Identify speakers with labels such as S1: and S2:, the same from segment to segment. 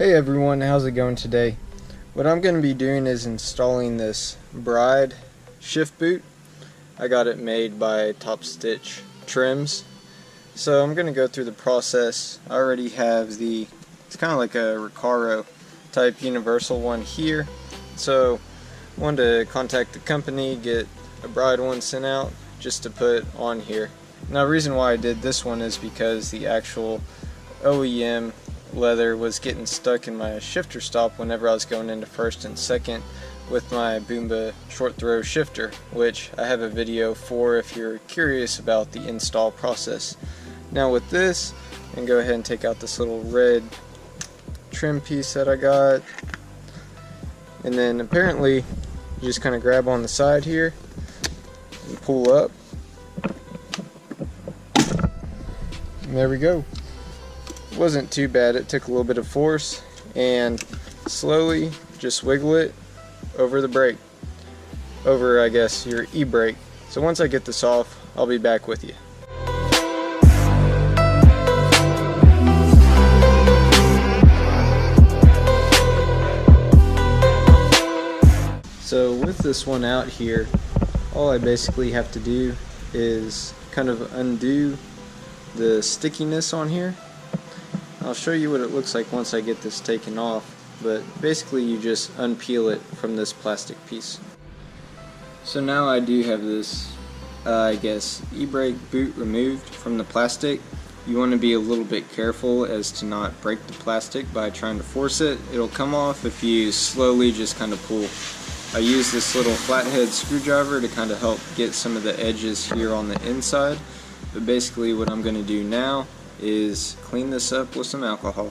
S1: Hey everyone, how's it going today? What I'm going to be doing is installing this Bride shift boot. I got it made by Top Stitch Trims. So I'm going to go through the process. I already have it's kind of like a Recaro type universal one here. So I wanted to contact the company, get a Bride one sent out just to put on here. Now the reason why I did this one is because the actual OEM leather was getting stuck in my shifter stop whenever I was going into first and second with my Boomba short throw shifter, which I have a video for if you're curious about the install process. Now with this, I can go ahead and take out this little red trim piece that I got, and then apparently you just kind of grab on the side here and pull up, and there we go. It wasn't too bad. It took a little bit of force, and slowly just wiggle it over the brake, over I guess your e-brake. So once I get this off, I'll be back with you. So with this one out here, all I basically have to do is kind of undo the stickiness on here. I'll show you what it looks like once I get this taken off, but basically you just unpeel it from this plastic piece. So now I do have this, I guess, e-brake boot removed from the plastic. You want to be a little bit careful as to not break the plastic by trying to force it. It'll come off if you slowly just kind of pull. I use this little flathead screwdriver to kind of help get some of the edges here on the inside, but basically what I'm going to do now is clean this up with some alcohol.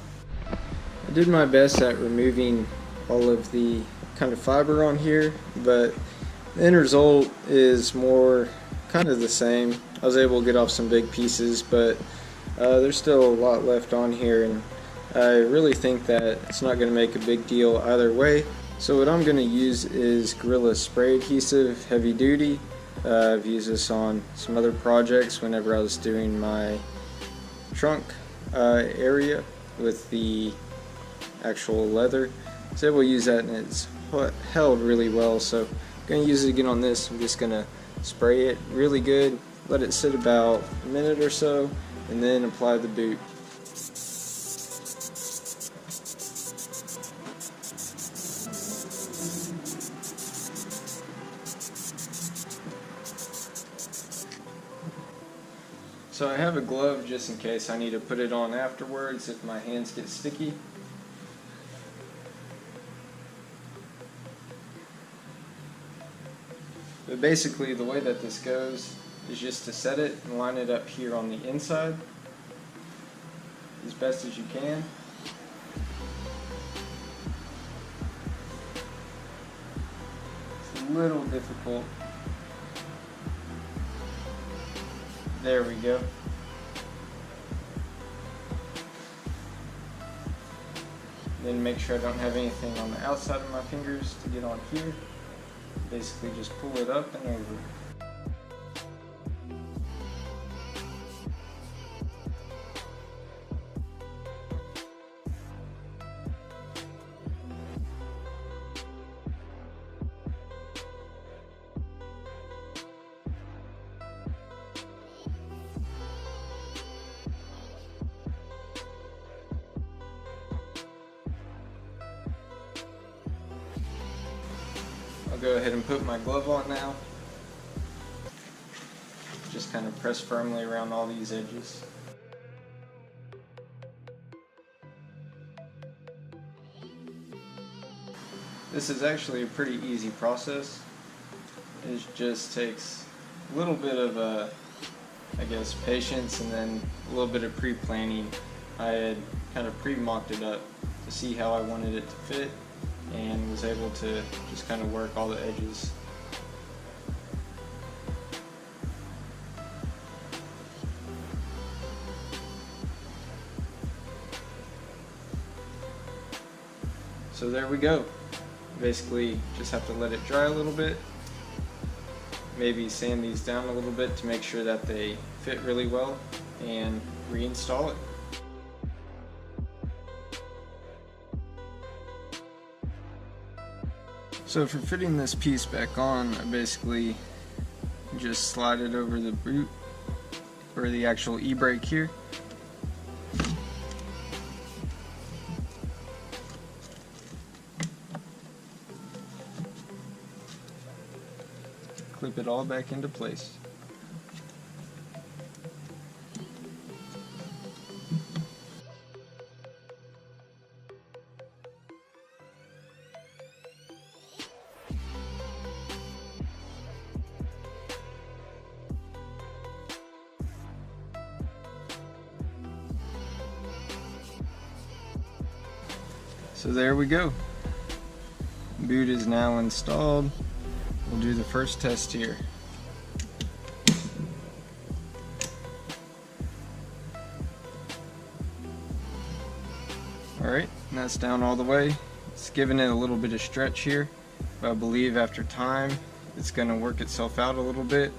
S1: I did my best at removing all of the kind of fiber on here, but the end result is more kind of the same. I was able to get off some big pieces, but there's still a lot left on here, and I really think that it's not going to make a big deal either way. So what I'm going to use is Gorilla spray adhesive, heavy duty. I've used this on some other projects whenever I was doing my trunk area with the actual leather. So we'll use that, and it's held really well. So I'm going to use it again on this. I'm just going to spray it really good, let it sit about a minute or so, and then apply the boot. So I have a glove just in case I need to put it on afterwards if my hands get sticky. But basically the way that this goes is just to set it and line it up here on the inside as best as you can. It's a little difficult. There we go. Then make sure I don't have anything on the outside of my fingers to get on here. Basically just pull it up and over. I'll go ahead and put my glove on now. Just kind of press firmly around all these edges. This is actually a pretty easy process. It just takes a little bit of I guess patience, and then a little bit of pre-planning. I had kind of pre-mocked it up to see how I wanted it to fit, and was able to just kind of work all the edges. So there we go. Basically just have to let it dry a little bit, maybe sand these down a little bit to make sure that they fit really well, and reinstall it. So for fitting this piece back on, I basically just slide it over the boot, or the actual e-brake here. Clip it all back into place. So there we go. Boot is now installed. We'll do the first test here. Alright, and that's down all the way. It's giving it a little bit of stretch here, but I believe after time it's going to work itself out a little bit,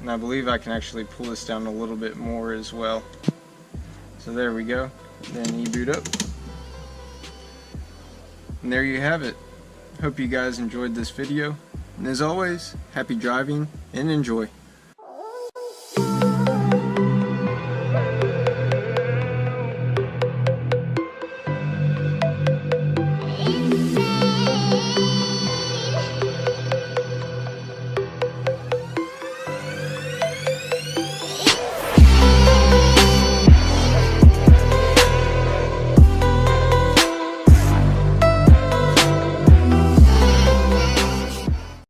S1: and I believe I can actually pull this down a little bit more as well. So there we go. Then e-boot up. And there you have it. Hope you guys enjoyed this video. And as always, happy driving and enjoy.